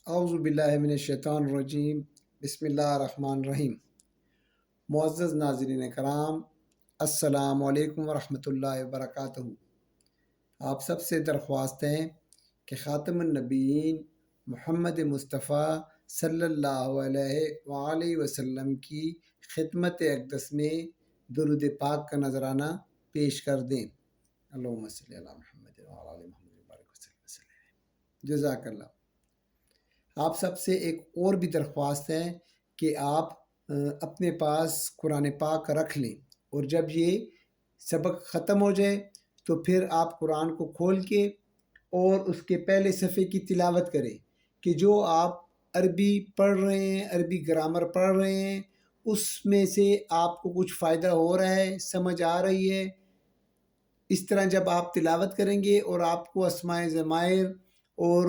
اعوذ باللہ من الشیطان الرجیم بسم اللہ الرحمن الرحیم۔ معزز ناظرین کرام، السلام علیکم ورحمۃ اللہ وبرکاتہ۔ آپ سب سے درخواست ہے کہ خاتم النبیین محمد مصطفیٰ صلی اللہ علیہ وآلہ وسلم کی خدمت اقدس میں درود پاک کا نذرانہ پیش کر دیں۔ اللہم صلی علی محمد وعلی آل محمد وبارک وسلم۔ جزاک اللہ۔ آپ سب سے ایک اور بھی درخواست ہے کہ آپ اپنے پاس قرآن پاک رکھ لیں، اور جب یہ سبق ختم ہو جائے تو پھر آپ قرآن کو کھول کے اور اس کے پہلے صفحے کی تلاوت کریں کہ جو آپ عربی پڑھ رہے ہیں، عربی گرامر پڑھ رہے ہیں، اس میں سے آپ کو کچھ فائدہ ہو رہا ہے، سمجھ آ رہی ہے۔ اس طرح جب آپ تلاوت کریں گے اور آپ کو اسماء ضمائر اور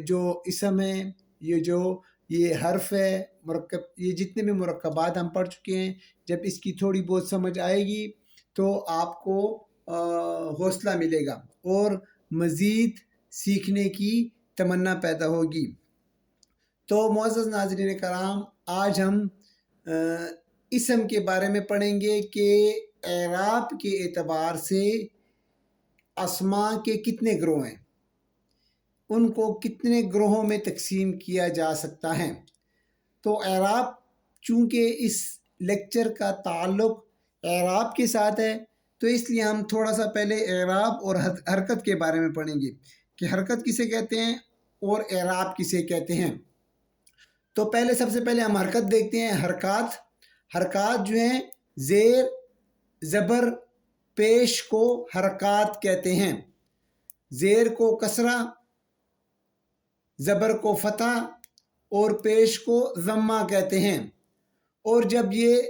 جو اسم ہے، یہ حرف ہے، مرکب، یہ جتنے بھی مرکبات ہم پڑھ چکے ہیں، جب اس کی تھوڑی بہت سمجھ آئے گی تو آپ کو حوصلہ ملے گا اور مزید سیکھنے کی تمنا پیدا ہوگی۔ تو معزز ناظرین کرام، آج ہم اسم کے بارے میں پڑھیں گے کہ اعراب کے اعتبار سے اسماء کے کتنے گروہ ہیں، ان کو کتنے گروہوں میں تقسیم کیا جا سکتا ہے۔ تو اعراب، چونکہ اس لیکچر کا تعلق اعراب کے ساتھ ہے، تو اس لیے ہم تھوڑا سا پہلے اعراب اور حرکت کے بارے میں پڑھیں گے کہ حرکت کسے کہتے ہیں اور اعراب کسے کہتے ہیں۔ تو سب سے پہلے ہم حرکت دیکھتے ہیں۔ حرکات جو ہیں، زیر زبر پیش کو حرکات کہتے ہیں۔ زیر کو کسرہ، زبر کو فتح اور پیش کو ضمہ کہتے ہیں۔ اور جب یہ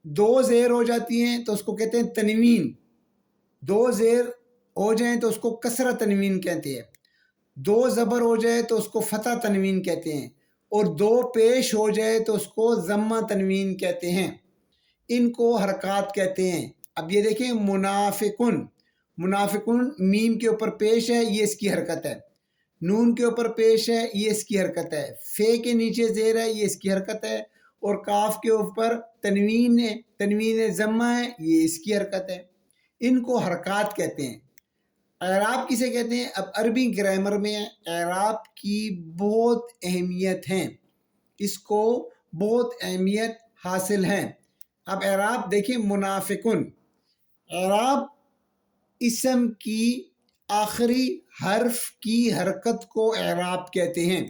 دو زیر ہو جاتی ہیں تو اس کو کہتے ہیں تنوین۔ دو زیر ہو جائیں تو اس کو کسرہ تنوین کہتے ہیں۔ دو زبر ہو جائے تو اس کو فتح تنوین کہتے ہیں، اور دو پیش ہو جائے تو اس کو ضمہ تنوین کہتے ہیں۔ ان کو حرکات کہتے ہیں۔ اب یہ دیکھیں، منافقن میم کے اوپر پیش ہے، یہ اس کی حرکت ہے۔ نون کے اوپر پیش ہے، یہ اس کی حرکت ہے۔ فے کے نیچے زیر ہے، یہ اس کی حرکت ہے۔ اور کاف کے اوپر تنوین ضمہ ہے، یہ اس کی حرکت ہے۔ ان کو حرکات کہتے ہیں۔ اعراب کسے کہتے ہیں؟ اب عربی گرامر میں اعراب کی بہت اہمیت ہے، اس کو بہت اہمیت حاصل ہے۔ اب اعراب دیکھیں، منافقن، اعراب اسم کی آخری حرف کی حرکت کو اعراب کہتے ہیں۔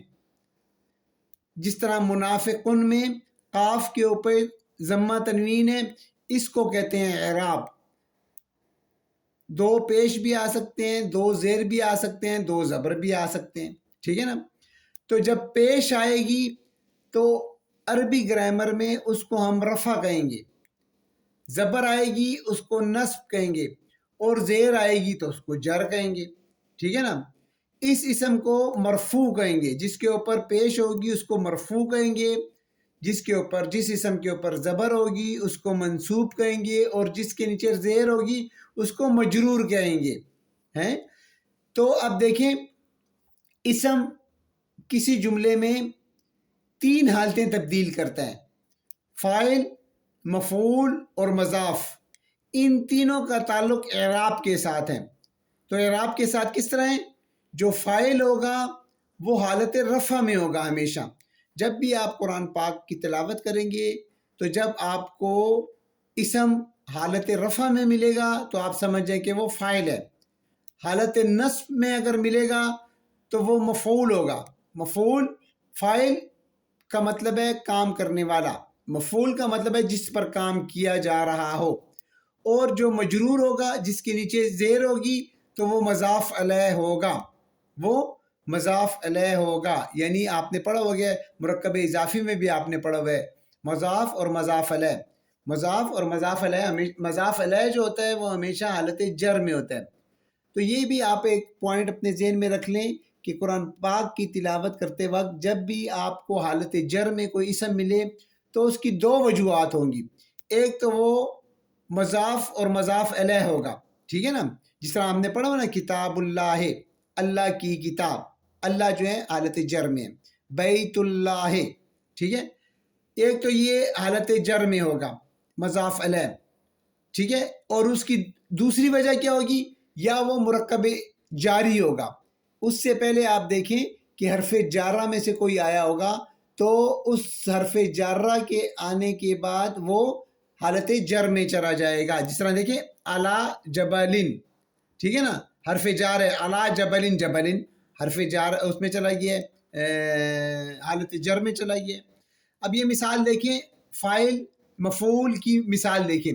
جس طرح منافقن میں قاف کے اوپر ضمہ تنوین ہے، اس کو کہتے ہیں اعراب۔ دو پیش بھی آ سکتے ہیں، دو زیر بھی آ سکتے ہیں، دو زبر بھی آ سکتے ہیں، ٹھیک ہے نا۔ تو جب پیش آئے گی تو عربی گرامر میں اس کو ہم رفع کہیں گے، زبر آئے گی اس کو نصب کہیں گے، اور زیر آئے گی تو اس کو جر کہیں گے، ٹھیک ہے نا۔ اس اسم کو مرفوع کہیں گے، جس کے اوپر پیش ہوگی اس کو مرفوع کہیں گے، جس اسم کے اوپر زبر ہوگی اس کو منصوب کہیں گے، اور جس کے نیچے زیر ہوگی اس کو مجرور کہیں گے۔ تو اب دیکھیں، اسم کسی جملے میں تین حالتیں تبدیل کرتا ہے: فاعل، مفعول اور مضاف۔ ان تینوں کا تعلق اعراب کے ساتھ ہے۔ تو اعراب کے ساتھ کس طرح ہے؟ جو فاعل ہوگا وہ حالت رفع میں ہوگا ہمیشہ۔ جب بھی آپ قرآن پاک کی تلاوت کریں گے تو جب آپ کو اسم حالت رفع میں ملے گا تو آپ سمجھ جائیں کہ وہ فاعل ہے۔ حالت نصب میں اگر ملے گا تو وہ مفعول ہوگا۔ مفعول، فاعل کا مطلب ہے کام کرنے والا، مفعول کا مطلب ہے جس پر کام کیا جا رہا ہو۔ اور جو مجرور ہوگا، جس کے نیچے زیر ہوگی، تو وہ مضاف الیہ ہوگا، وہ مضاف الیہ ہوگا۔ یعنی آپ نے پڑھا ہو گیا مرکب اضافی میں بھی آپ نے پڑھا ہوا ہے مضاف اور مضاف الیہ۔ مضاف اور مضاف الیہ جو ہوتا ہے وہ ہمیشہ حالت جر میں ہوتا ہے۔ تو یہ بھی آپ ایک پوائنٹ اپنے ذہن میں رکھ لیں کہ قرآن پاک کی تلاوت کرتے وقت جب بھی آپ کو حالت جر میں کوئی اسم ملے تو اس کی دو وجوہات ہوں گی۔ ایک تو وہ مضاف اور مضاف الیہ ہوگا، ٹھیک ہے نا۔ جس طرح ہم نے پڑھا ہو نا، کتاب اللہ، اللہ کی کتاب، اللہ جو ہے حالت جر میں، بیت اللہ، ٹھیک ہے. ایک تو یہ حالت جر میں ہوگا مضاف علیہ، ٹھیک ہے. اور اس کی دوسری وجہ کیا ہوگی، یا وہ مرکب جاری ہوگا. اس سے پہلے آپ دیکھیں کہ حرف جارہ میں سے کوئی آیا ہوگا تو اس حرف جارہ کے آنے کے بعد وہ حالت جر میں چلا جائے گا. جس طرح دیکھیں علی جبلن، ٹھیک ہے نا، حرف جار ہے، علی جبلن، جبلن حرف جار اس میں چلا گیا ہے، حالت جر میں چلا گیا ہے. اب یہ مثال دیکھیں، فاعل مفعول کی مثال دیکھیں.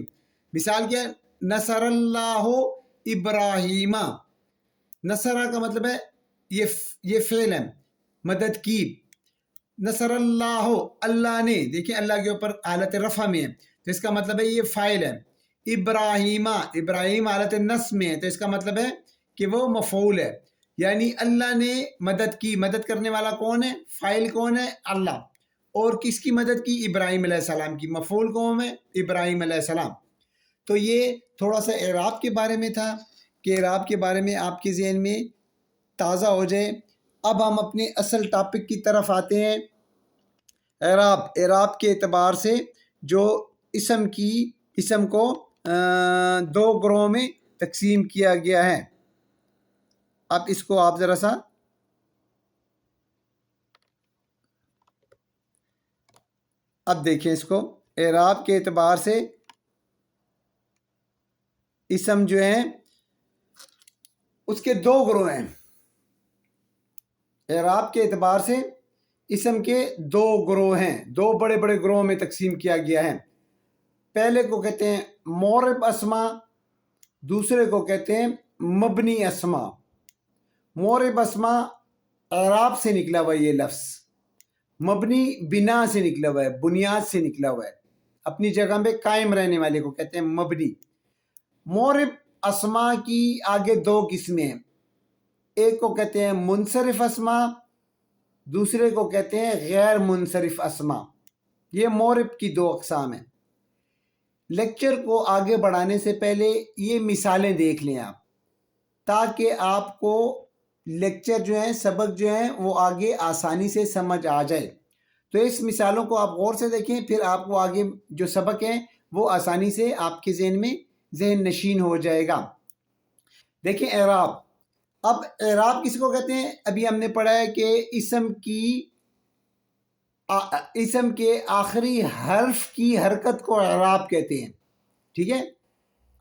مثال کیا ہے، نصر اللہ ابراہیم. نصرہ کا مطلب ہے یہ فعل ہے، مدد کی. نصر اللہ، اللہ نے، دیکھیں اللہ کے اوپر حالت رفع میں ہے تو اس کا مطلب ہے یہ فاعل ہے. ابراہیم، ابراہیم حالت نصب میں ہے تو اس کا مطلب ہے کہ وہ مفعول ہے. یعنی اللہ نے مدد کی. مدد کرنے والا کون ہے، فاعل کون ہے، اللہ. اور کس کی مدد کی، ابراہیم علیہ السلام کی. مفعول کون ہے، ابراہیم علیہ السلام. تو یہ تھوڑا سا اعراب کے بارے میں تھا کہ اعراب کے بارے میں آپ کے ذہن میں تازہ ہو جائے. اب ہم اپنے اصل ٹاپک کی طرف آتے ہیں. اعراب، اعراب کے اعتبار سے جو اسم کو دو گروہوں میں تقسیم کیا گیا ہے. اب اس کو آپ ذرا سا اب دیکھیں، اس کو اعراب کے اعتبار سے اسم جو ہیں اس کے دو گروہ ہیں. اعراب کے اعتبار سے اسم کے دو گروہ ہیں، دو بڑے بڑے گروہوں میں تقسیم کیا گیا ہے. پہلے کو کہتے ہیں معرب اسما، دوسرے کو کہتے ہیں مبنی اسما. معرب اسما اعراب سے نکلا ہوا ہے یہ لفظ، مبنی بنا سے نکلا ہوا ہے، بنیاد سے نکلا ہوا ہے، اپنی جگہ پہ قائم رہنے والے کو کہتے ہیں مبنی. معرب اسما کی آگے دو قسمیں ہیں، ایک کو کہتے ہیں منصرف اسما، دوسرے کو کہتے ہیں غیر منصرف اسما. یہ معرب کی دو اقسام ہیں. لیکچر کو آگے بڑھانے سے پہلے یہ مثالیں دیکھ لیں آپ، تاکہ آپ کو لیکچر جو ہیں، سبق جو ہیں، وہ آگے آسانی سے سمجھ آ جائے. تو اس مثالوں کو آپ غور سے دیکھیں، پھر آپ کو آگے جو سبق ہیں وہ آسانی سے آپ کے ذہن میں ذہن نشین ہو جائے گا. دیکھیں اعراب. اب اعراب کس کو کہتے ہیں، ابھی ہم نے پڑھا ہے کہ اسم کے آخری حرف کی حرکت کو اعراب کہتے ہیں، ٹھیک ہے.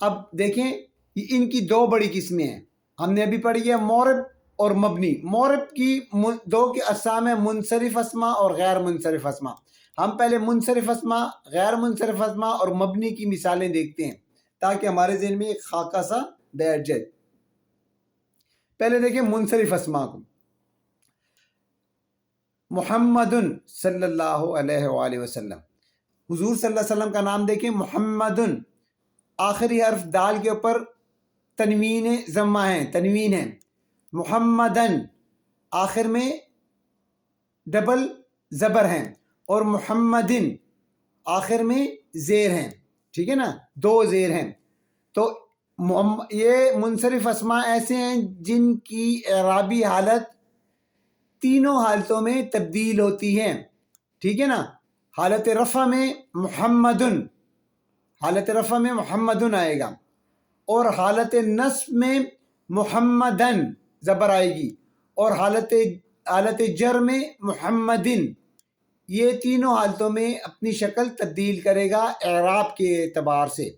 اب دیکھیں ان کی دو بڑی قسمیں ہیں، ہم نے ابھی پڑھی ہے معرب اور مبنی. معرب کی دو کے اقسام ہیں، منصرف اسما اور غیر منصرف اسما. ہم پہلے منصرف اسما، غیر منصرف اسما اور مبنی کی مثالیں دیکھتے ہیں تاکہ ہمارے ذہن میں ایک خاکہ سا بیٹھ جائے. پہلے دیکھیں منصرف اسما کو. محمد صلی اللہ علیہ وآلہ وسلم، حضور صلی اللہ علیہ وسلم کا نام دیکھیں محمد. آخری حرف دال کے اوپر تنوین ضمہ ہے، تنوین ہے. محمدن آخر میں ڈبل زبر ہیں، اور محمدن آخر میں زیر ہیں، ٹھیک ہے نا، دو زیر ہیں. تو یہ منصرف اسما ایسے ہیں جن کی اعرابی حالت تینوں حالتوں میں تبدیل ہوتی ہے، ٹھیک ہے نا. حالت رفع میں محمدن، حالت رفع میں محمدن آئے گا، اور حالت نصب میں محمدن زبر آئے گی، اور حالت جر میں محمدن. یہ تینوں حالتوں میں اپنی شکل تبدیل کرے گا اعراب کے اعتبار سے.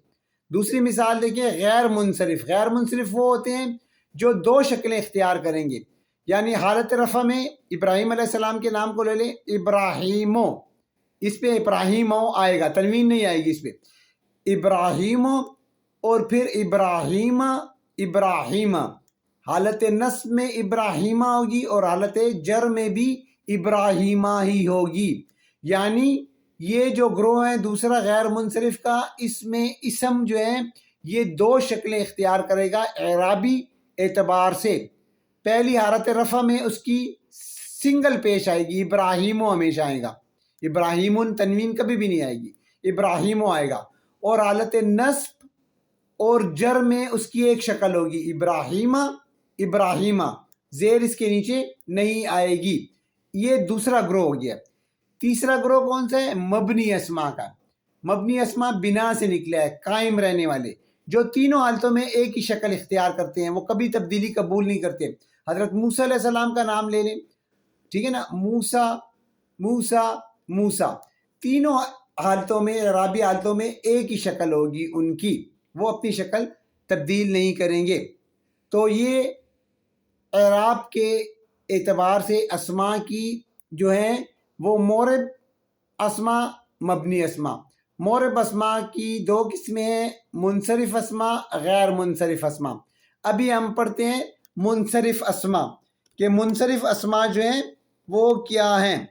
دوسری مثال دیکھیں غیر منصرف. غیر منصرف وہ ہوتے ہیں جو دو شکلیں اختیار کریں گے. یعنی حالت رفع میں ابراہیم علیہ السلام کے نام کو لے لیں ابراہیمو، اس پہ ابراہیمو آئے گا، تنوین نہیں آئے گی اس پہ، ابراہیمو. اور پھر ابراہیم، ابراہیم. حالت نصب میں ابراہیمہ ہوگی اور حالت جر میں بھی ابراہیمہ ہی ہوگی. یعنی یہ جو گروہ ہیں دوسرا غیر منصرف کا، اس میں اسم جو ہے یہ دو شکلیں اختیار کرے گا اعرابی اعتبار سے. پہلی حالت رفع میں اس کی سنگل پیش آئے گی، ابراہیمو ہمیشہ آئے گا، ابراہیمن تنوین کبھی بھی نہیں آئے گی، ابراہیمو آئے گا. اور حالت نصب اور جر میں اس کی ایک شکل ہوگی ابراہیمہ، ابراہیمہ، زیر اس کے نیچے نہیں آئے گی. یہ دوسرا گروہ ہو گیا. تیسرا گروہ کون سا ہے؟ مبنی اسما کا. مبنی اسما بنا سے نکلا ہے، قائم رہنے والے، جو تینوں حالتوں میں ایک ہی شکل اختیار کرتے ہیں، وہ کبھی تبدیلی قبول نہیں کرتے. حضرت موسیٰ علیہ السلام کا نام لے لیں، ٹھیک ہے نا، موسیٰ موسیٰ موسیٰ، تینوں حالتوں میں، اعرابی حالتوں میں ایک ہی شکل ہوگی ان کی، وہ اپنی شکل تبدیل نہیں کریں گے. تو یہ اعراب کے اعتبار سے اسما کی جو ہیں وہ مورب اسما، مبنی اسما. مورب اسما کی دو قسمیں ہیں، منصرف اسما، غیر منصرف اسما. ابھی ہم پڑھتے ہیں منصرف اسما، کہ منصرف اسما جو ہیں وہ کیا ہیں.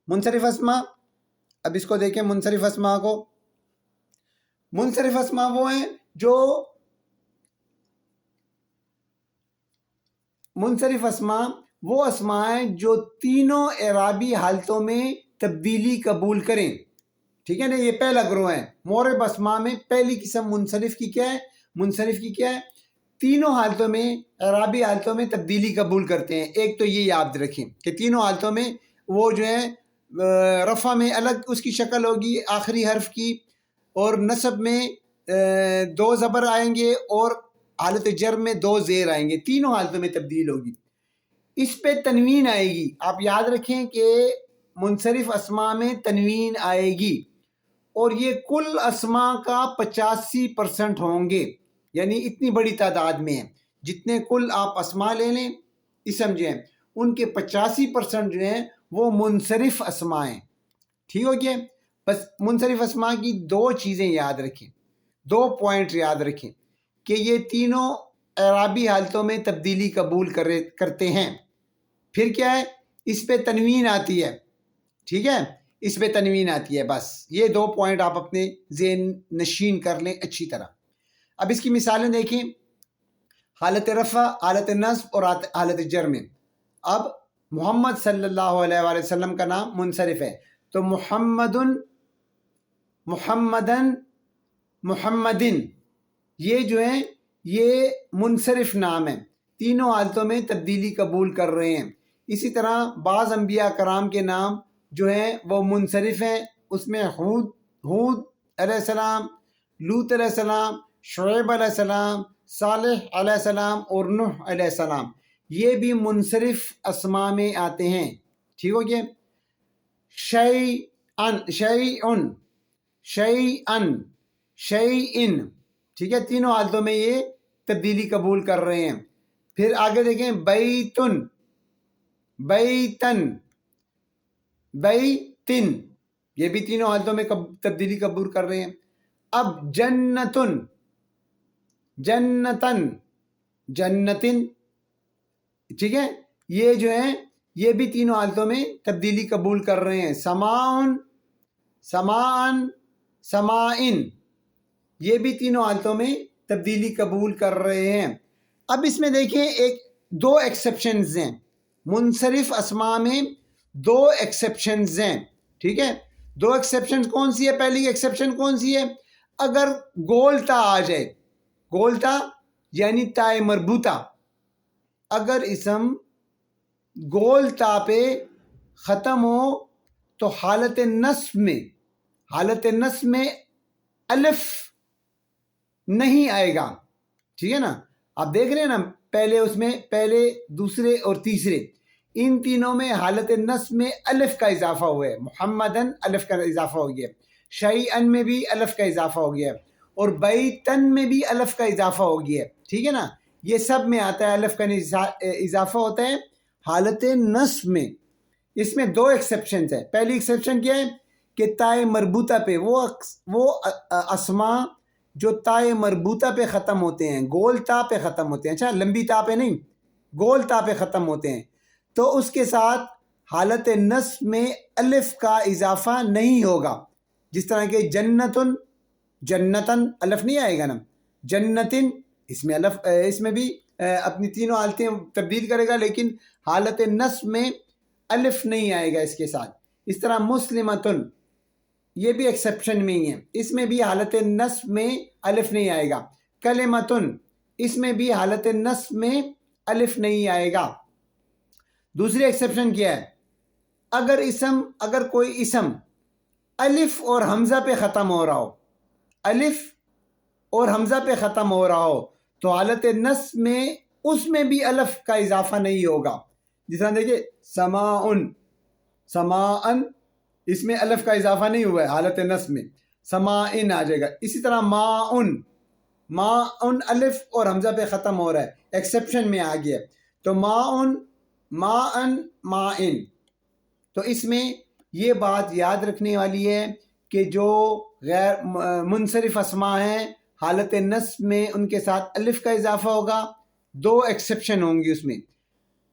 منصرف اسما، اب اس کو دیکھیں، منصرف اسما کو. منصرف اسما وہ ہیں جو منصرف اسما وہ اسما ہیں جو تینوں اعرابی حالتوں میں تبدیلی قبول کریں. ٹھیک ہے نا، یہ پہلا گروہ ہے. مورب اسما میں پہلی قسم منصرف کی کیا ہے؟ منصرف کی کیا ہے؟ تینوں حالتوں میں، اعرابی حالتوں میں تبدیلی قبول کرتے ہیں. ایک تو یہ یاد رکھیں کہ تینوں حالتوں میں وہ جو ہے رفع میں الگ اس کی شکل ہوگی آخری حرف کی، اور نصب میں دو زبر آئیں گے، اور حالت جر میں دو زیر آئیں گے. تینوں حالتوں میں تبدیل ہوگی. اس پہ تنوین آئے گی. آپ یاد رکھیں کہ منصرف اسما میں تنوین آئے گی، اور یہ کل اسما کا 85% ہوں گے. یعنی اتنی بڑی تعداد میں ہیں، جتنے کل آپ اسما لے لیں، اسم جو ہیں ان کے 85% جو ہیں وہ منصرف اسما ہیں. ٹھیک ہو گیا؟ بس منصرف اسما کی دو چیزیں یاد رکھیں، دو پوائنٹ یاد رکھیں، کہ یہ تینوں اعرابی حالتوں میں تبدیلی قبول کرتے ہیں. پھر کیا ہے؟ اس پہ تنوین آتی ہے. ٹھیک ہے، اس پہ تنوین آتی ہے. بس یہ دو پوائنٹ آپ اپنے ذہن نشین کر لیں اچھی طرح. اب اس کی مثالیں دیکھیں، حالت رفع، حالت نصب اور حالت جر میں. اب محمد صلی اللہ علیہ وآلہ وسلم کا نام منصرف ہے، تو محمدن، محمدن، محمدن، یہ جو ہیں یہ منصرف نام ہے، تینوں حالتوں میں تبدیلی قبول کر رہے ہیں. اسی طرح بعض انبیاء کرام کے نام جو ہیں وہ منصرف ہیں. اس میں ہود علیہ السلام، لوط علیہ السلام، شعیب علیہ السلام، صالح علیہ السلام اور نوح علیہ السلام، یہ بھی منصرف اسما میں آتے ہیں. ٹھیک ہو گیا؟ شیئن، شیئن، شیئن، شیئن، ٹھیک ہے، تینوں حالتوں میں یہ تبدیلی قبول کر رہے ہیں. پھر آگے دیکھیں، بیتن، بیتن، بیتن، یہ بھی تینوں حالتوں میں تبدیلی قبول کر رہے ہیں. اب جنتن، جنتن، جنتن، ٹھیک ہے، یہ جو ہیں یہ بھی تینوں حالتوں میں تبدیلی قبول کر رہے ہیں. سماعن، سماعن، سماعن، یہ بھی تینوں حالتوں میں تبدیلی قبول کر رہے ہیں. اب اس میں دیکھیں دو ایکسیپشنز ہیں. منصرف اسما میں دو ایکسیپشنز ہیں. ٹھیک ہے، دو ایکسیپشنز کون سی ہے؟ پہلی ایکسیپشن کون سی ہے؟ اگر گولتا آ جائے، گولتا یعنی تائے مربوطہ، اگر اسم گولتا پہ ختم ہو تو حالت نصب میں، حالت نصب میں الف نہیں آئے گا. ٹھیک ہے نا، آپ دیکھ رہے ہیں نا، پہلے اس میں پہلے، دوسرے اور تیسرے، ان تینوں میں حالت نصب میں الف کا اضافہ ہوا ہے. محمدن الف کا اضافہ ہو گیا، شیئن میں بھی الف کا اضافہ ہو گیا، اور بیتن میں بھی الف کا اضافہ ہو گیا. ٹھیک ہے نا، یہ سب میں آتا ہے، الف کا اضافہ ہوتا ہے حالت نصب میں. اس میں دو ایکسیپشنز ہیں. پہلی ایکسیپشن کیا ہے؟ کہ تائے مربوطہ پہ، وہ اسما جو تائے مربوطہ پہ ختم ہوتے ہیں، گول تا پہ ختم ہوتے ہیں، اچھا لمبی تا پہ نہیں، گول تا پہ ختم ہوتے ہیں، تو اس کے ساتھ حالت نصب میں الف کا اضافہ نہیں ہوگا. جس طرح کہ جنتن، جنتن، الف نہیں آئے گا نا. جنتن، اس میں الف، اس میں بھی اپنی تینوں حالتیں تبدیل کرے گا، لیکن حالت نصب میں الف نہیں آئے گا اس کے ساتھ. اس طرح مسلمتن، یہ بھی ایکسیپشن میں ہی ہے، اس میں بھی حالت نصب میں الف نہیں آئے گا. کلمتن، اس میں بھی حالت نصب میں الف نہیں آئے گا. دوسری ایکسیپشن کیا ہے؟ اگر کوئی اسم الف اور حمزہ پہ ختم ہو رہا ہو، الف اور حمزہ پہ ختم ہو رہا ہو، تو حالت نصب میں اس میں بھی الف کا اضافہ نہیں ہوگا. جس طرح دیکھیے سماعن، سماعن، اس میں الف کا اضافہ نہیں ہوا ہے حالت نصب میں، سماعن آ جائے گا. اسی طرح ماعن، ماعن الف اور حمزہ پہ ختم ہو رہا ہے، ایکسیپشن میں آ گیا. تو ماعن، ماعن، ماعن. تو اس میں یہ بات یاد رکھنے والی ہے کہ جو غیر منصرف اسماء ہیں حالت نصب میں ان کے ساتھ الف کا اضافہ ہوگا. دو ایکسیپشن ہوں گی اس میں.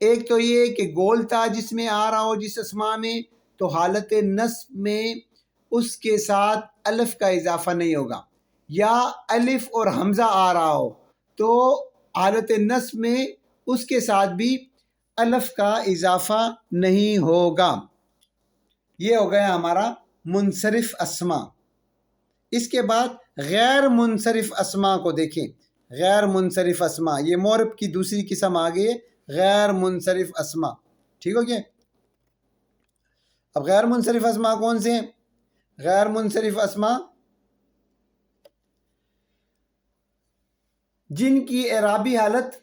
ایک تو یہ کہ گول تا جس میں آ رہا ہو جس اسماء میں، تو حالت نصب میں اس کے ساتھ الف کا اضافہ نہیں ہوگا، یا الف اور حمزہ آ رہا ہو تو حالت نصب میں اس کے ساتھ بھی الف کا اضافہ نہیں ہوگا. یہ ہو گیا ہمارا منصرف اسماء. اس کے بعد غیر منصرف اسماء کو دیکھیں. غیر منصرف اسماء، یہ معرب کی دوسری قسم آ گئی ہے، غیر منصرف اسماء. ٹھیک ہو گیا؟ اب غیر منصرف اسماء کون سے ہیں؟ غیر منصرف اسماء جن کی اعرابی حالت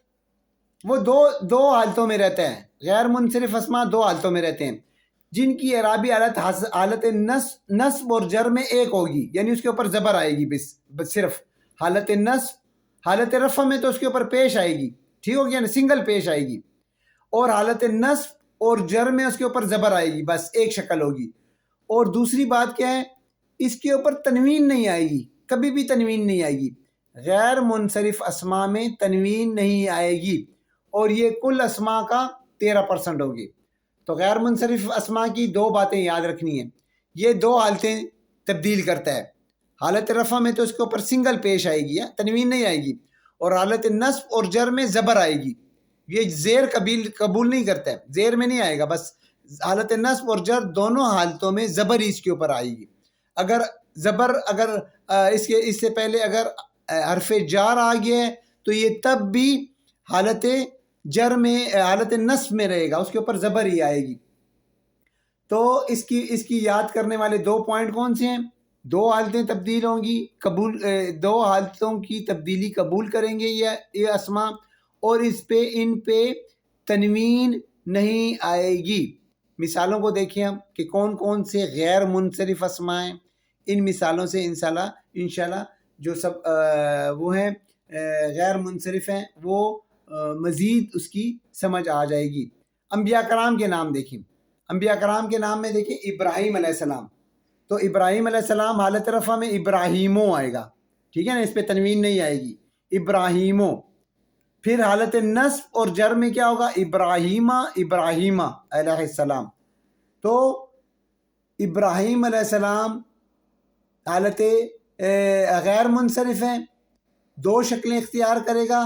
وہ دو حالتوں میں رہتے ہیں. غیر منصرف اسماء دو حالتوں میں رہتے ہیں جن کی اعرابی حالت نصب اور جر میں ایک ہوگی، یعنی اس کے اوپر زبر آئے گی. بس صرف حالت نصب، حالت رفع میں تو اس کے اوپر پیش آئے گی، ٹھیک ہو گیا نا، سنگل پیش آئے گی. اور حالت نصب اور جر میں اس کے اوپر زبر آئے گی، بس ایک شکل ہوگی. اور دوسری بات کیا ہے؟ اس کے اوپر تنوین نہیں آئے گی، کبھی بھی تنوین نہیں آئے گی. غیر منصرف اسماء میں تنوین نہیں آئے گی، اور یہ کل اسماء کا 13% ہوگی. تو غیر منصرف اسماء کی دو باتیں یاد رکھنی ہیں. یہ دو حالتیں تبدیل کرتا ہے. حالت رفع میں تو اس کے اوپر سنگل پیش آئے گی، تنوین نہیں آئے گی. اور حالت نصب اور جر میں زبر آئے گی. یہ زیر قبول نہیں کرتا ہے، زیر میں نہیں آئے گا، بس حالت نصب اور جر دونوں حالتوں میں زبر اس کے اوپر آئے گی. اگر زبر اس سے پہلے اگر حرف جار آ گیا ہے تو یہ تب بھی حالت جر میں حالت نصب میں رہے گا، اس کے اوپر زبر ہی آئے گی. تو اس کی یاد کرنے والے دو پوائنٹ کون سے ہیں؟ دو حالتیں تبدیل ہوں گی، دو حالتوں کی تبدیلی قبول کریں گے یہ اسماء، اور ان پہ تنوین نہیں آئے گی. مثالوں کو دیکھیں ہم کہ کون کون سے غیر منصرف اسماء ہیں. ان مثالوں سے انشاءاللہ جو سب وہ ہیں غیر منصرف ہیں وہ مزید اس کی سمجھ آ جائے گی. انبیاء کرام کے نام دیکھیں. انبیاء کرام کے نام میں دیکھیں ابراہیم علیہ السلام، تو ابراہیم علیہ السلام حالت رفع میں ابراہیمو آئے گا، ٹھیک ہے نا، اس پہ تنوین نہیں آئے گی، ابراہیمو. پھر حالت نصب اور جر میں کیا ہوگا؟ ابراہیمہ علیہ السلام. تو ابراہیم علیہ السلام حالت غیر منصرف ہیں، دو شکلیں اختیار کرے گا،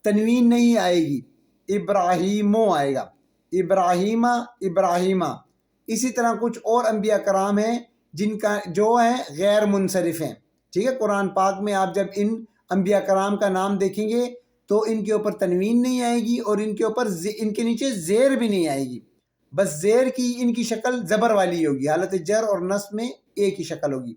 تنوین نہیں آئے گی، ابراہیمو آئے گا، ابراہیمہ. اسی طرح کچھ اور انبیاء کرام ہیں جن کا جو ہیں غیر منصرف ہیں، ٹھیک ہے. قرآن پاک میں آپ جب ان انبیاء کرام کا نام دیکھیں گے تو ان کے اوپر تنوین نہیں آئے گی، اور ان کے نیچے زیر بھی نہیں آئے گی، بس زیر کی ان کی شکل زبر والی ہوگی، حالت جر اور نصب میں ایک ہی شکل ہوگی.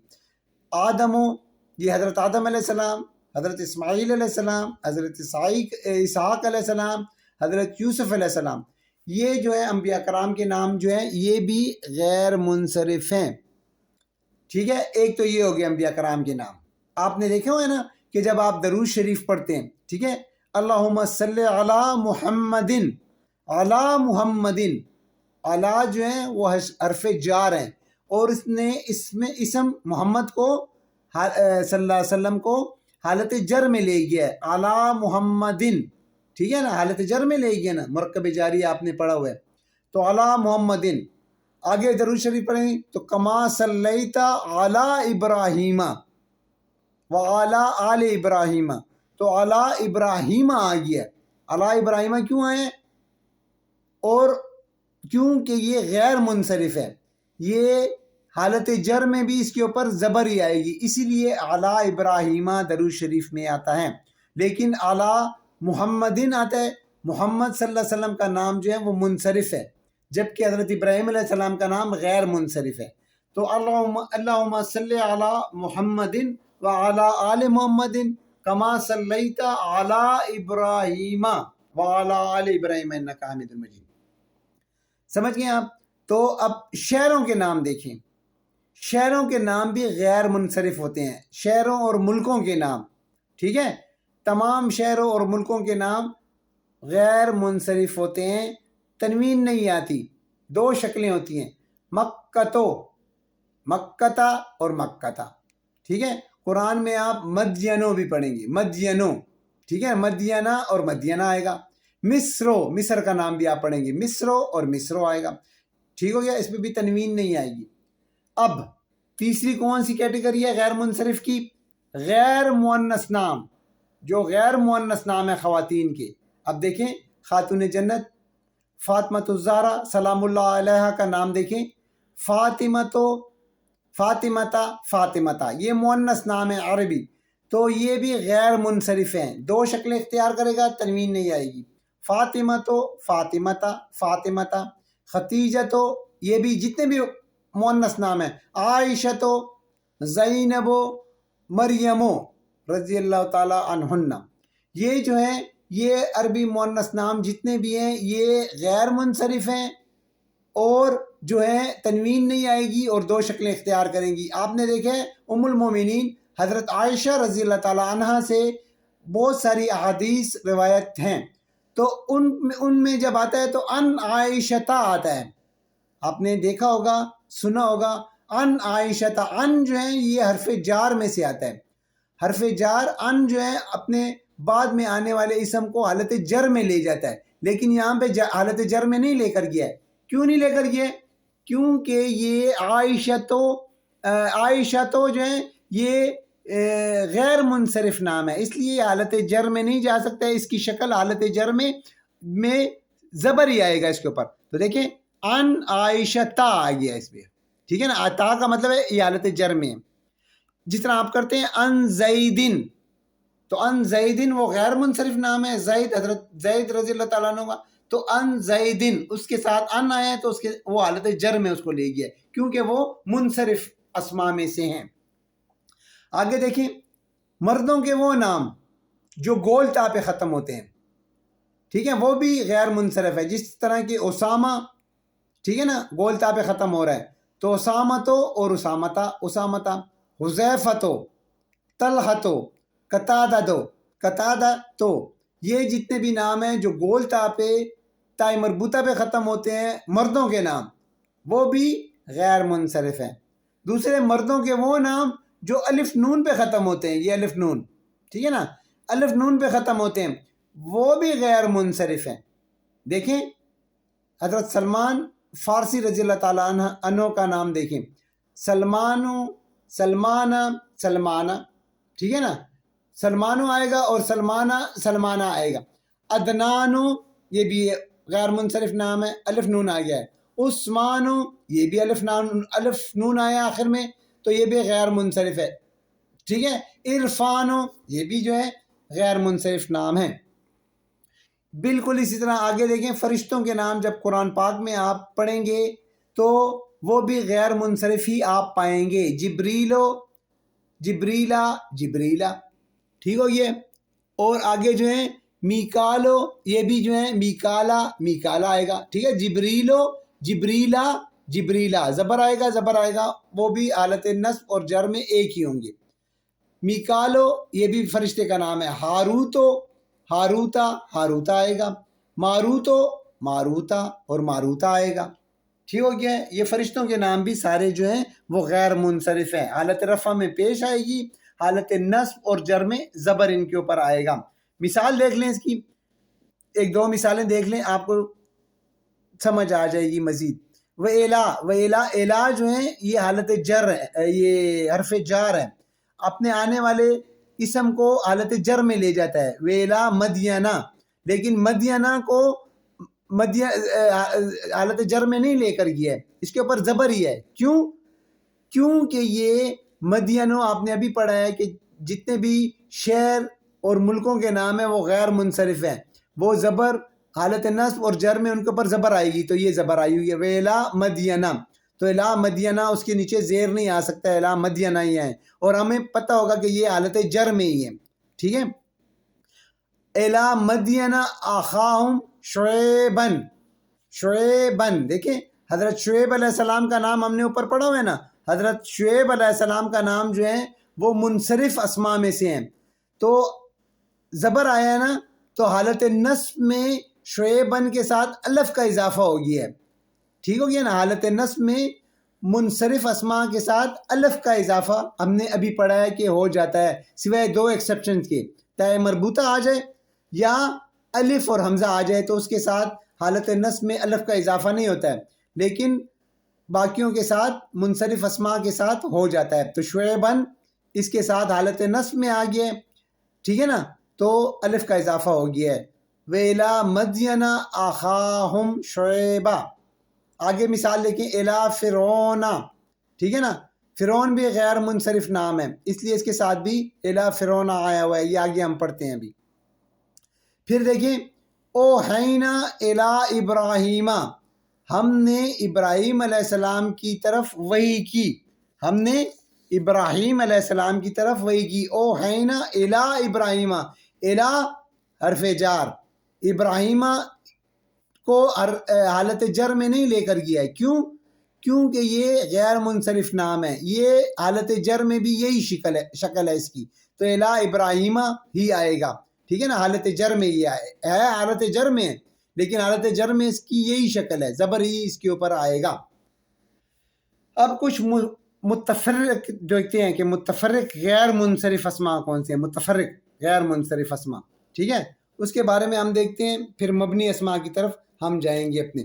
یہ حضرت آدم علیہ السلام، حضرت اسماعیل علیہ السلام، حضرت اسحاق علیہ السلام، حضرت یوسف علیہ السلام، یہ جو ہے انبیاء کرام کے نام جو ہیں یہ بھی غیر منصرف ہیں، ٹھیک ہے. ایک تو یہ ہو گیا انبیاء کرام کے نام. آپ نے دیکھا ہوا نا کہ جب آپ درود شریف پڑھتے ہیں، ٹھیک ہے، اللہم صلی علی محمدن، علی محمدن، علی جو ہیں وہ حرف جار ہیں، اور اس نے اسم محمد کو صلی اللہ علیہ وسلم کو حالت جر میں لے گیا ہے، علی محمدن، ٹھیک ہے نا، حالت جر میں لے گیا نا، مرکب جاری آپ نے پڑھا ہوا ہے. تو علی محمدن. آگے درود شریف پڑھیں تو کما صلیت علی ابراہیم وعلی آل ابراہیم، تو علی ابراہیم آ گیا. علی ابراہیم کیوں آئے؟ اور کیونکہ یہ غیر منصرف ہے، یہ حالت جر میں بھی اس کے اوپر زبر ہی آئے گی، اسی لیے علی ابراہیم درود شریف میں آتا ہے. لیکن علی محمدن آتا ہے، محمد صلی اللہ علیہ وسلم کا نام جو ہے وہ منصرف ہے، جبکہ حضرت ابراہیم علیہ السلام کا نام غیر منصرف ہے۔ تو اللہم صلی علی محمد وعلی آل محمد کما صلیت علی ابراہیم وعلی آل ابراہیم انک حمید مجید۔ سمجھ گئے آپ؟ تو اب شہروں کے نام دیکھیں، شہروں کے نام بھی غیر منصرف ہوتے ہیں، شہروں اور ملکوں کے نام، ٹھیک ہے، تمام شہروں اور ملکوں کے نام غیر منصرف ہوتے ہیں، تنوین نہیں آتی، دو شکلیں ہوتی ہیں، مکتو، مکتا اور مکتا، ٹھیک ہے۔ قرآن میں آپ مدینو بھی پڑھیں گے، مدینو، ٹھیک ہے، مدینہ اور مدینہ آئے گا۔ مصرو، مصر کا نام بھی آپ پڑھیں گے، مصرو اور مصرو آئے گا، ٹھیک ہو گیا، اس میں بھی تنوین نہیں آئے گی۔ اب تیسری کون سی کیٹیگری ہے غیر منصرف کی؟ غیر مؤنث نام، جو غیر مؤنث نام ہے خواتین کے۔ اب دیکھیں خاتون جنت فاطمۃ الزہرا سلام اللہ علیہا کا نام دیکھیں، فاطمتا، فاطمتا، یہ مؤنث نام ہے عربی، تو یہ بھی غیر منصرف ہیں، دو شکلیں اختیار کرے گا، تنوین نہیں آئے گی، فاطمتو، فاطمتا، فاطمتا، ختیجتو، یہ بھی جتنے بھی مؤنث نام ہیں، عائشتو، زینبو، مریمو رضی اللہ تعالی عنہن، یہ جو ہیں یہ عربی مؤنث نام جتنے بھی ہیں یہ غیر منصرف ہیں اور جو ہے تنوین نہیں آئے گی اور دو شکلیں اختیار کریں گی۔ آپ نے دیکھا ہے ام المومنین حضرت عائشہ رضی اللہ تعالی عنہا سے بہت ساری احادیث روایت ہیں، تو ان میں جب آتا ہے تو ان عائشتا آتا ہے، آپ نے دیکھا ہوگا، سنا ہوگا، ان عائشتا، ان جو ہے یہ حرف جار میں سے آتا ہے، حرف جار ان جو ہے اپنے بعد میں آنے والے اسم کو حالت جر میں لے جاتا ہے، لیکن یہاں پہ حالت جر میں نہیں لے کر گیا ہے۔ کیوں نہیں لے کر گیا؟ کیونکہ یہ عائشہ جو ہے یہ غیر منصرف نام ہے، اس لیے حالت جر میں نہیں جا سکتا ہے، اس کی شکل حالت جر میں زبر ہی آئے گا اس کے اوپر۔ تو دیکھیں ان عائشتا آ گیا اس پہ، ٹھیک ہے نا، تا کا مطلب ہے یہ حالت جر میں۔ جس طرح آپ کرتے ہیں ان زیدن، تو ان زیدن وہ غیر منصرف نام ہے، زید حضرت زید رضی اللہ تعالیٰ عنہ کا، تو ان زیدن اس کے ساتھ ان آیا تو اس کے وہ حالت جر میں اس کو لے گیا کیونکہ وہ منصرف اسماء میں سے ہیں۔ آگے دیکھیں مردوں کے وہ نام جو گول تا پہ ختم ہوتے ہیں، ٹھیک ہے، وہ بھی غیر منصرف ہے، جس طرح کہ اسامہ، ٹھیک ہے نا، گول تا پہ ختم ہو رہا ہے، تو اسامتو اور اسامتا، حذیفتو، طلحتو، قتادہ تو یہ جتنے بھی نام ہیں جو گول تا پہ تائے مربوطہ پہ ختم ہوتے ہیں مردوں کے نام، وہ بھی غیر منصرف ہیں۔ دوسرے مردوں کے وہ نام جو الف نون پہ ختم ہوتے ہیں، یہ الف نون، ٹھیک ہے نا، الف نون پہ ختم ہوتے ہیں، وہ بھی غیر منصرف ہیں۔ دیکھیں حضرت سلمان فارسی رضی اللہ تعالیٰ عنہ کا نام دیکھیں، سلمانہ، ٹھیک ہے نا، سلمانو آئے گا اور سلمانہ آئے گا۔ عدنانو یہ بھی غیر منصرف نام ہے، الف نون آ گیا ہے۔ عثمانو یہ بھی الف نون آیا آخر میں، تو یہ بھی غیر منصرف ہے، ٹھیک ہے۔ عرفانو یہ بھی جو ہے غیر منصرف نام ہے۔ بالکل اسی طرح آگے دیکھیں فرشتوں کے نام جب قرآن پاک میں آپ پڑھیں گے تو وہ بھی غیر منصرف ہی آپ پائیں گے، جبریلا، ٹھیک ہو یہ، اور آگے جو ہے میکالو، یہ بھی جو ہے میکالا آئے گا، ٹھیک ہے، جبریلا، زبر آئے گا، وہ بھی حالت نصب اور جر میں ایک ہی ہوں گے۔ میکالو یہ بھی فرشتے کا نام ہے۔ ہاروتا آئے گا، ماروتا اور ماروتا آئے گا، ٹھیک ہو گیا ہے۔ یہ فرشتوں کے نام بھی سارے جو ہیں وہ غیر منصرف ہیں، حالت رفع میں پیش آئے گی، حالت نصب اور جر میں زبر ان کے اوپر آئے گا۔ مثال دیکھ لیں اس کی، ایک دو مثالیں دیکھ لیں، آپ کو سمجھ آ جائے گی مزید۔ ویلا جو ہیں یہ حالت جر ہے، یہ حرف جار ہے، اپنے آنے والے اسم کو حالت جر میں لے جاتا ہے، ویلا مدینہ، لیکن مدینہ کو حالت جر میں نہیں لے کر گیا ہے، اس کے اوپر زبر ہی ہے۔ کیونکہ یہ مدینو آپ نے ابھی پڑھا ہے کہ جتنے بھی شہر اور ملکوں کے نام ہیں وہ غیر منصرف ہیں، وہ زبر حالت نصب اور جر میں ان کے اوپر زبر آئے گی تو یہ زبر آئی ہوئی ہے. ویلا مدینہ تو الا مدینہ اس کے نیچے زیر نہیں آ سکتا, الا مدینہ ہی ہے, اور ہمیں پتہ ہوگا کہ یہ حالت جر میں ہی ہے. ٹھیک ہے. الا مدینہ اخاہم شعیبن, شعیبن دیکھیں حضرت شعیب علیہ السلام کا نام ہم نے اوپر پڑھا ہوا ہے نا, حضرت شعیب علیہ السلام کا نام جو ہے وہ منصرف اسماء میں سے ہیں. تو زبر آیا ہے نا, تو حالت نصب میں شعیبن کے ساتھ الف کا اضافہ ہو گیا ہے. ٹھیک ہو گیا نا, حالت نصب میں منصرف اسماء کے ساتھ الف کا اضافہ ہم نے ابھی پڑھا ہے کہ ہو جاتا ہے, سوائے دو ایکسیپشن کے, تائے مربوطہ آ جائے یا الف اور حمزہ آ جائے تو اس کے ساتھ حالت نصب میں الف کا اضافہ نہیں ہوتا ہے, لیکن باقیوں کے ساتھ منصرف اسماء کے ساتھ ہو جاتا ہے. تو شعیبن اس کے ساتھ حالت نصب میں آ گیا ہے. ٹھیک ہے نا, تو الف کا اضافہ ہو گیا ہے. ویلا مدینہ اخاہم شعیبہ. آگے مثال دیکھیں, الا فرعون. ٹھیک ہے نا, فرعون بھی غیر منصرف نام ہے, اس لیے اس کے ساتھ بھی الا فرعون آیا ہوا ہے. یہ آگے ہم پڑھتے ہیں ابھی. پھر دیکھیں اوحینا الا ابراہیم, ہم نے ابراہیم علیہ السلام کی طرف وحی کی, ہم نے ابراہیم علیہ السلام کی طرف وحی کی. اوحینا الا ابراہیم, الا حرف جار, ابراہیم کو حالت جر میں نہیں لے کر گیا ہے. کیوں؟ کیونکہ یہ غیر منصرف نام ہے, یہ حالت جر میں بھی یہی شکل ہے اس کی, تو الا ابراہیم ہی آئے گا. ٹھیک ہے نا, حالت جر میں یہ ہے, حالت جر میں, لیکن حالت جر میں اس کی یہی شکل ہے, زبر ہی اس کے اوپر آئے گا. اب کچھ متفرق جو کہتے ہیں کہ متفرق غیر منصرف اسماء کون سے ہیں, متفرق غیر منصرف اسماء. ٹھیک ہے, اس کے بارے میں ہم دیکھتے ہیں, پھر مبنی اسماء کی طرف ہم جائیں گے اپنے.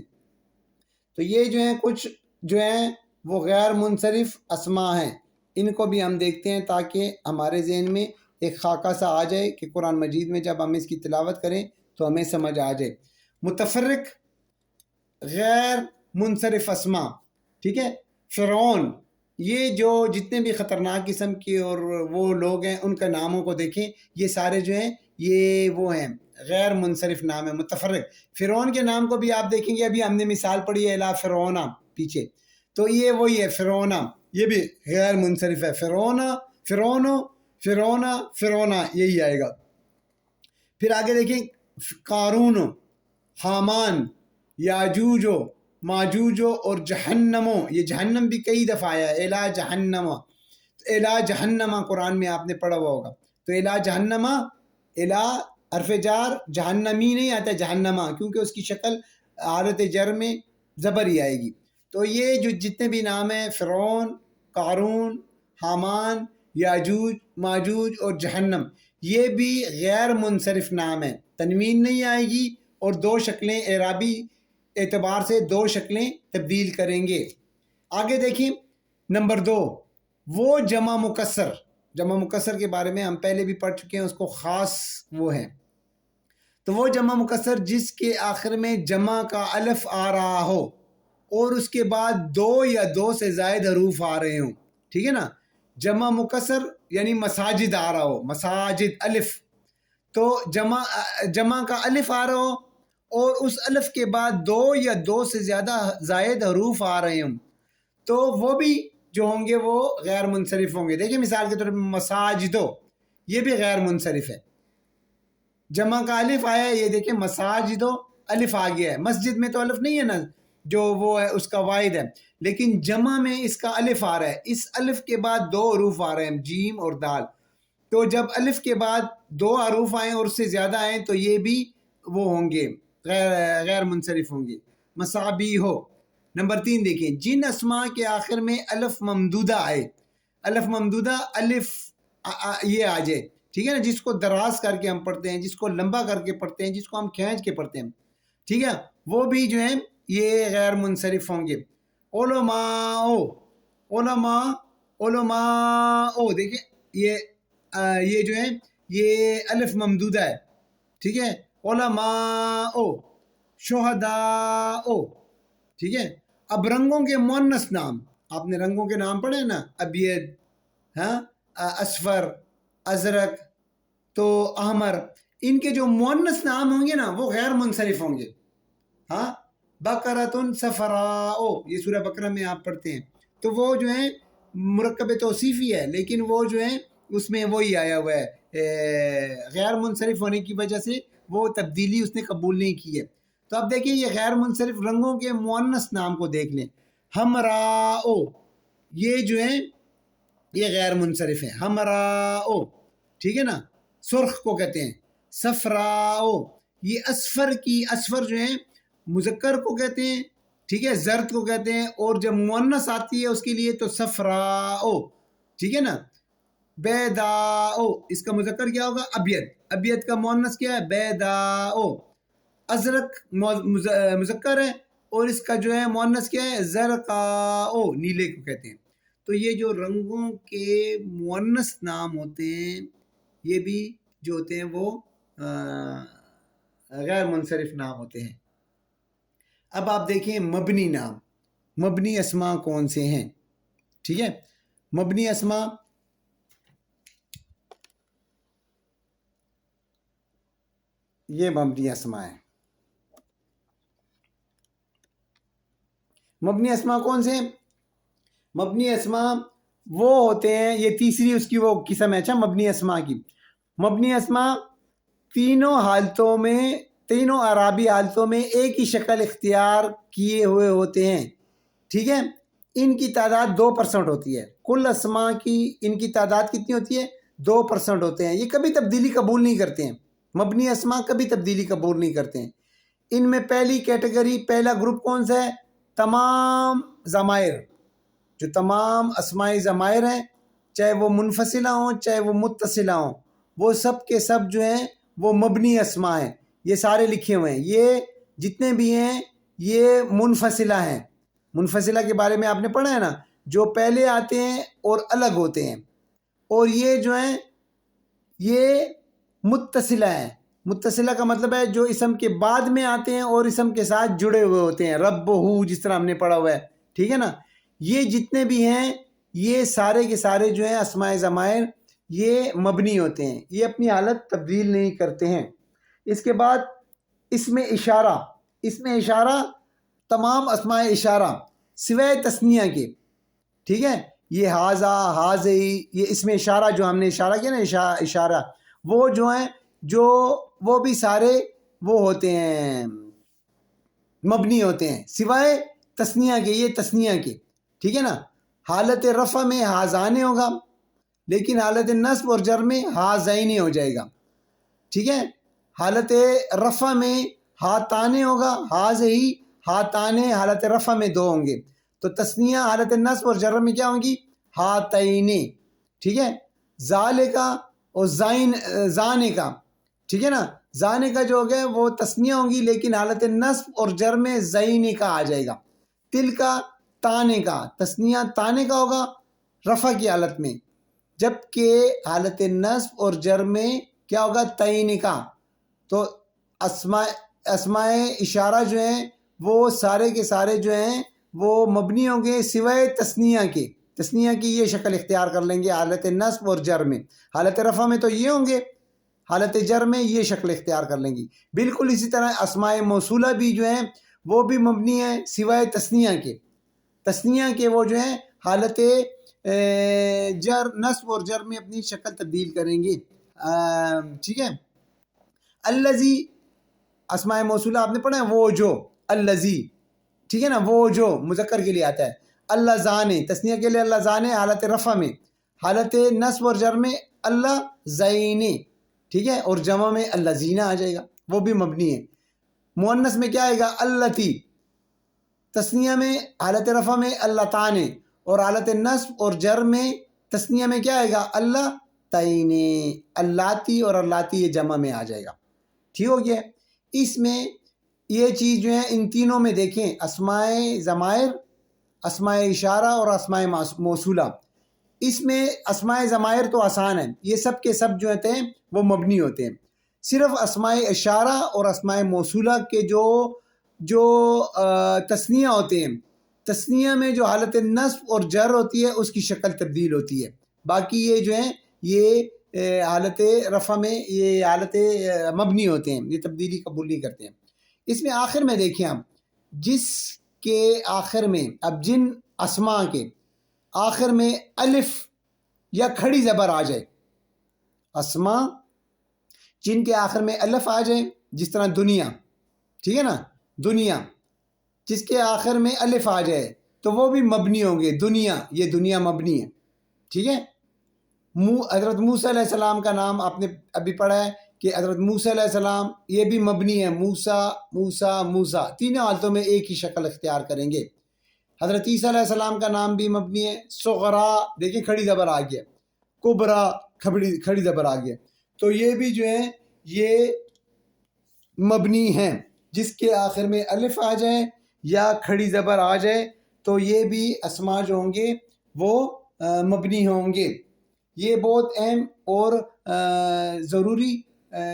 تو یہ جو ہیں کچھ جو ہیں وہ غیر منصرف اسماء ہیں, ان کو بھی ہم دیکھتے ہیں تاکہ ہمارے ذہن میں ایک خاکہ سا آ جائے کہ قرآن مجید میں جب ہم اس کی تلاوت کریں تو ہمیں سمجھ آ جائے. متفرق غیر منصرف اسماء. ٹھیک ہے, فرعون, یہ جو جتنے بھی خطرناک قسم کے اور وہ لوگ ہیں ان کے ناموں کو دیکھیں, یہ سارے جو ہیں یہ وہ ہیں غیر منصرف نام ہے, متفرق. فرعون کے نام کو بھی آپ دیکھیں گے, ابھی ہم نے مثال پڑھی ہے الا فرعون پیچھے, تو یہ وہی ہے فرعون, یہ بھی غیر منصرف ہے. فرعون فرعون فرعون فرعون یہی آئے گا. پھر آگے دیکھیں قارون, حامان, یاجوج ماجوج اور جہنمو, یہ جہنم بھی کئی دفعہ آیا ہے, الا جہنم, الا جہنم قرآن میں آپ نے پڑھا ہوا ہوگا. تو الا جہنم, الا حرف جار, جہنمی نہیں آتا جہنما, کیونکہ اس کی شکل حالت جر میں زبر ہی آئے گی. تو یہ جو جتنے بھی نام ہیں فرعون, قارون, حامان, یاجوج ماجوج اور جہنم, یہ بھی غیر منصرف نام ہیں, تنوین نہیں آئے گی, اور دو شکلیں اعرابی اعتبار سے دو شکلیں تبدیل کریں گے. آگے دیکھیں نمبر 2, وہ جمع مکسر. جمع مکسر کے بارے میں ہم پہلے بھی پڑھ چکے ہیں, اس کو خاص وہ ہے. تو وہ جمع مکسر جس کے آخر میں جمع کا الف آ رہا ہو اور اس کے بعد 2 یا 2 سے زائد حروف آ رہے ہوں. ٹھیک ہے نا, جمع مکسر یعنی مساجد آ رہا ہو, مساجد الف, تو جمع کا الف آ رہا ہو اور اس الف کے بعد 2 یا 2 سے زیادہ زائد حروف آ رہے ہوں, تو وہ بھی جو ہوں گے وہ غیر منصرف ہوں گے. دیکھیں مثال کے طور پر مساجدو, یہ بھی غیر منصرف ہے. جمع کا الف آیا ہے, یہ دیکھیں مساجدو الف آ گیا ہے. مسجد میں تو الف نہیں ہے نا, جو وہ ہے اس کا واحد ہے, لیکن جمع میں اس کا الف آ رہا ہے. اس الف کے بعد 2 حروف آ رہے ہیں, جیم اور دال. تو جب الف کے بعد 2 حروف آئیں اور اس سے زیادہ آئیں تو یہ بھی وہ ہوں گے غیر منصرف ہوں گے. مسابی ہو. نمبر 3 دیکھیں, جن اسماء کے آخر میں الف ممدودہ آئے, الف ممدودہ الف یہ آ جائے, ٹھیک ہے نا, جس کو دراز کر کے ہم پڑھتے ہیں, جس کو لمبا کر کے پڑھتے ہیں, جس کو ہم کھینچ کے پڑھتے ہیں, ٹھیک ہے, وہ بھی جو ہیں یہ غیر منصرف ہوں گے. علماء, علماء, علماء, دیکھیں یہ جو ہے یہ الف ممدودہ ہے, ٹھیک ہے. علماء, شہداء, ٹھیک ہے. اب رنگوں کے مؤنث نام, آپ نے رنگوں کے نام پڑھے نا, ابیض, اصفر, ازرق, تو احمر, ان کے جو مؤنث نام ہوں گے نا وہ غیر منصرف ہوں گے. ہاں بقرۃ صفراء، یہ سورہ بقرہ میں آپ پڑھتے ہیں، تو وہ جو ہے مرکب توصیفی ہے، لیکن وہ جو ہے اس میں وہی آیا ہوا ہے، غیر منصرف ہونے کی وجہ سے وہ تبدیلی اس نے قبول نہیں کی ہے. تو اب دیکھیں یہ غیر منصرف رنگوں کے مؤنث نام کو دیکھ لیں. حمراء، یہ جو ہے یہ غیر منصرف ہے، حمراء، ٹھیک ہے نا. سرخ کو کہتے ہیں صفراء، یہ اصفر جو ہے مذکر کو کہتے ہیں، ٹھیک ہے، زرد کو کہتے ہیں، اور جب مؤنث آتی ہے اس کے لیے تو صفراء، ٹھیک ہے نا. بیداء، اس کا مذکر کیا ہوگا؟ ابیض، ابیض کا مؤنث کیا ہے؟ بیداء. ازرق مذکر ہے اور اس کا جو ہے مؤنث کیا ہے؟ زرقاء، نیلے کو کہتے ہیں. تو یہ جو رنگوں کے مؤنث نام ہوتے ہیں یہ بھی جو ہوتے ہیں وہ غیر منصرف نام ہوتے ہیں. اب آپ دیکھیں مبنی نام، مبنی اسما کون سے ہیں؟ ٹھیک ہے، مبنی اسما یہ مبنی اسما ہے. مبنی اسما کون سے ہیں؟ مبنی اسما وہ ہوتے ہیں، یہ تیسری اس کی وہ قسم ہے. اچھا، مبنی اسما کی، مبنی اسما تینوں حالتوں میں، تینوں اعرابی حالتوں میں ایک ہی شکل اختیار کیے ہوئے ہوتے ہیں. ٹھیک ہے، ان کی تعداد 2% ہوتی ہے. کل اسما کی ان کی تعداد کتنی ہوتی ہے؟ 2% ہوتے ہیں. یہ کبھی تبدیلی قبول نہیں کرتے ہیں، مبنی اسما کبھی تبدیلی قبول نہیں کرتے ہیں. ان میں پہلی کیٹیگری، پہلا گروپ کون سا ہے؟ تمام ضمائر، جو تمام اسماء ضمائر ہیں، چاہے وہ منفصلہ ہوں چاہے وہ متصلہ ہوں، وہ سب کے سب جو ہیں وہ مبنی اسماء ہیں. یہ سارے لکھے ہوئے ہیں، یہ جتنے بھی ہیں یہ منفصلہ ہیں. منفصلہ کے بارے میں آپ نے پڑھا ہے نا، جو پہلے آتے ہیں اور الگ ہوتے ہیں. اور یہ جو ہیں یہ متصلہ ہیں. متصلہ کا مطلب ہے جو اسم کے بعد میں آتے ہیں اور اسم کے ساتھ جڑے ہوئے ہوتے ہیں. رب ہو، جس طرح ہم نے پڑھا ہوا ہے، ٹھیک ہے نا. یہ جتنے بھی ہیں یہ سارے کے سارے جو ہیں اسماء ضمائر یہ مبنی ہوتے ہیں، یہ اپنی حالت تبدیل نہیں کرتے ہیں. اس کے بعد اسم اشارہ، اسم اشارہ تمام اسماء اشارہ سوائے تثنیہ کے، ٹھیک ہے، یہ ہاذا، ہاذی، یہ اسم اشارہ جو ہم نے اشارہ کیا نا، اشارہ، وہ جو ہیں جو وہ بھی سارے وہ ہوتے ہیں مبنی ہوتے ہیں سوائے تثنیہ کے. یہ تثنیہ کے، ٹھیک ہے نا. حالت رفع میں ہاذانے ہوگا، لیکن حالت نصب اور جر میں ہاذین ہو جائے گا. ٹھیک ہے، حالت رفع میں ہاتانے ہوگا، ہاذہی، ہاتانے حالت رفع میں 2 ہوں گے. تو تثنیہ حالت نصب اور جر میں کیا ہوں گی؟ ہاتینے. ٹھیک ہے، ذالکا اور زانے کا، ٹھیک ہے نا. زانے کا جو ہوگا وہ تثنیہ ہوں گی لیکن حالت نصب اور جر میں زینے کا آ جائے گا. تل کا، تانے کا، تثنیہ تانے کا ہوگا رفع کی حالت میں، جبکہ حالت نصب اور جر میں کیا ہوگا؟ تعین کا. تو اسماء اشارہ جو ہیں وہ سارے کے سارے جو ہیں وہ مبنی ہوں گے سوائے تثنیہ کے. تثنیہ کی یہ شکل اختیار کر لیں گے حالت نصب اور جر میں. حالت رفع میں تو یہ ہوں گے، حالت جر میں یہ شکل اختیار کر لیں گی. بالکل اسی طرح اسماء موصولہ بھی جو ہیں وہ بھی مبنی ہیں سوائے تثنیہ کے. تثنیہ کے وہ جو ہیں حالت جر، نصب اور جر میں اپنی شکل تبدیل کریں گے. ٹھیک ہے، الذی اسماء موصولہ آپ نے پڑھا ہے، وہ جو، الذی، ٹھیک ہے نا، وہ جو مذکر کے لیے آتا ہے. اللہ زانے، تثنیہ کے لیے اللہ زانے حالت رفع میں، حالت نصب اور جر میں اللہ زینے، ٹھیک ہے، اور جمع میں اللہ زینہ آ جائے گا، وہ بھی مبنی ہے. مؤنث میں کیا آئے گا؟ اللتی. تثنیہ میں حالت رفع میں اللہ تانے، اور حالت نصب اور جر میں تثنیہ میں کیا آئے گا؟ اللہ تینے، اللاتی، اور اللاتی یہ جمع میں آ جائے گا. ٹھیک ہو گیا. اس میں یہ چیز جو ہے ان تینوں میں دیکھیں، اسماء ضمائر، اسماء اشارہ اور اسماء موصولہ، اس میں اسماء ضمائر تو آسان ہیں، یہ سب کے سب جو ہوتے ہیں وہ مبنی ہوتے ہیں. صرف اسماء اشارہ اور اسماء موصولہ کے جو تثنیہ ہوتے ہیں، تثنیہ میں جو حالت نصب اور جر ہوتی ہے اس کی شکل تبدیل ہوتی ہے. باقی یہ جو ہیں یہ حالت رفع میں یہ حالت مبنی ہوتے ہیں، یہ تبدیلی قبول نہیں کرتے ہیں۔ اس میں آخر میں دیکھیں آپ، جس کے آخر میں اب جن اسماء کے آخر میں الف یا کھڑی زبر آ جائے، اسماء جن کے آخر میں الف آ جائے، جس طرح دنیا، ٹھیک ہے نا، دنیا جس کے آخر میں الف آ جائے تو وہ بھی مبنی ہوں گے۔ دنیا، یہ دنیا مبنی ہے، ٹھیک ہے۔ حضرت موسیٰ علیہ السلام کا نام آپ نے ابھی پڑھا ہے کہ حضرت موسیٰ علیہ السلام، یہ بھی مبنی ہے، موسیٰ موسیٰ موسیٰ، تینوں حالتوں میں ایک ہی شکل اختیار کریں گے۔ حضرت عیسیٰ علیہ السلام کا نام بھی مبنی ہے، صغرا، دیکھیں کھڑی زبر آ گیا، کبرا کھڑی زبر آ گیا، تو یہ بھی جو ہے یہ مبنی ہیں۔ جس کے آخر میں الف آ جائے یا کھڑی زبر آ جائے تو یہ بھی اسماء جو ہوں گے وہ مبنی ہوں گے۔ یہ بہت اہم اور ضروری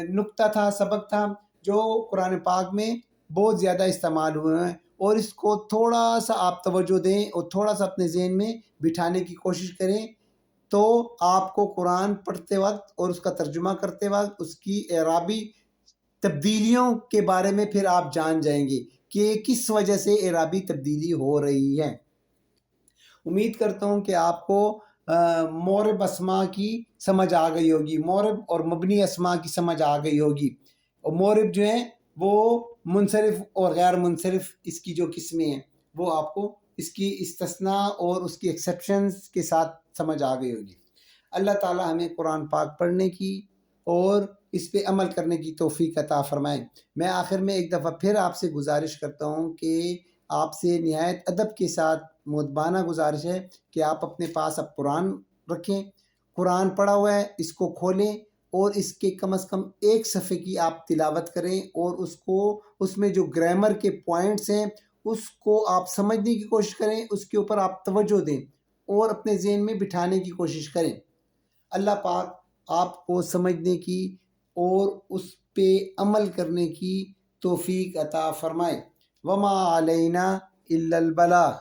نقطہ تھا، سبق تھا، جو قرآن پاک میں بہت زیادہ استعمال ہوئے ہیں، اور اس کو تھوڑا سا آپ توجہ دیں اور تھوڑا سا اپنے ذہن میں بٹھانے کی کوشش کریں، تو آپ کو قرآن پڑھتے وقت اور اس کا ترجمہ کرتے وقت اس کی اعرابی تبدیلیوں کے بارے میں پھر آپ جان جائیں گے کہ کس وجہ سے اعرابی تبدیلی ہو رہی ہے۔ امید کرتا ہوں کہ آپ کو مورب اسماء کی سمجھ آ گئی ہوگی، مورب اور مبنی اسماء کی سمجھ آ گئی ہوگی، اور مورب جو ہیں وہ منصرف اور غیر منصرف اس کی جو قسمیں ہیں وہ آپ کو اس کی استثناء اور اس کی ایکسیپشنز کے ساتھ سمجھ آ گئی ہوگی۔ اللہ تعالی ہمیں قرآن پاک پڑھنے کی اور اس پہ عمل کرنے کی توفیق عطا فرمائے۔ میں آخر میں ایک دفعہ پھر آپ سے گزارش کرتا ہوں کہ آپ سے نہایت ادب کے ساتھ مؤدبانہ گزارش ہے کہ آپ اپنے پاس اب قرآن رکھیں، قرآن پڑھا ہوا ہے، اس کو کھولیں اور اس کے کم از کم ایک صفحے کی آپ تلاوت کریں، اور اس میں جو گرامر کے پوائنٹس ہیں اس کو آپ سمجھنے کی کوشش کریں، اس کے اوپر آپ توجہ دیں اور اپنے ذہن میں بٹھانے کی کوشش کریں۔ اللہ پاک آپ کو سمجھنے کی اور اس پہ عمل کرنے کی توفیق عطا فرمائے۔ وما علینا الا البلاغ۔